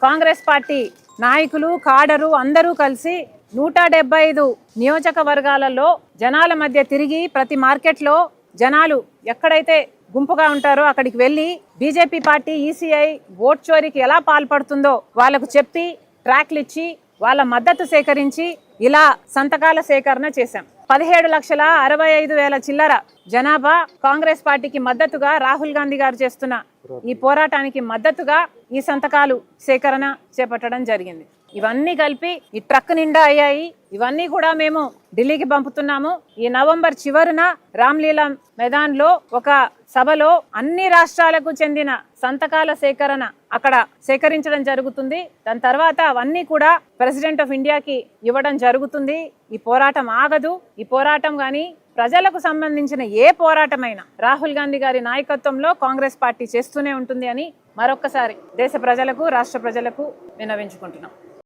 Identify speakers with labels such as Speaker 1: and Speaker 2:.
Speaker 1: Congress party నాయకులు కాడరు అందరూ కలిసి 175 నియోజకవర్గాలలో జనాల మధ్య తిరిగి ప్రతి మార్కెట్లో జనాలు ఎక్కడైతే గుంపుగా ఉంటారో అక్కడికి వెళ్ళి బీజేపీ పార్టీ ఈసీఐ ఓట్ చోరీకి ఎలా పాల్పడుతుందో వాళ్ళకు చెప్పి ట్రాక్లు ఇచ్చి వాళ్ళ మద్దతు సేకరించి ఇలా సంతకాల సేకరణ చేశాం. 17,65,000 చిల్లర జనాభా కాంగ్రెస్ పార్టీకి మద్దతుగా రాహుల్ గాంధీ గారు చేస్తున్న ఈ పోరాటానికి మద్దతుగా ఈ సంతకాలు సేకరణ చేపట్టడం జరిగింది. ఇవన్నీ కలిపి ఈ ట్రక్ నిండా అయ్యాయి. ఇవన్నీ కూడా మేము ఢిల్లీకి పంపుతున్నాము. ఈ నవంబర్ చివరిన రామ్లీలా మైదాన్లో ఒక సభలో అన్ని రాష్ట్రాలకు చెందిన సంతకాల సేకరణ అక్కడ సేకరించడం జరుగుతుంది. దాని తర్వాత అవన్నీ కూడా ప్రెసిడెంట్ ఆఫ్ ఇండియాకి ఇవ్వడం జరుగుతుంది. ఈ పోరాటం ఆగదు. ఈ పోరాటం కానీ ప్రజలకు సంబంధించిన ఏ పోరాటమైనా రాహుల్ గాంధీ గారి నాయకత్వంలో కాంగ్రెస్ పార్టీ చేస్తూనే ఉంటుంది అని మరొక్కసారి దేశ ప్రజలకు రాష్ట్ర ప్రజలకు విన్నవించుకుంటున్నాం.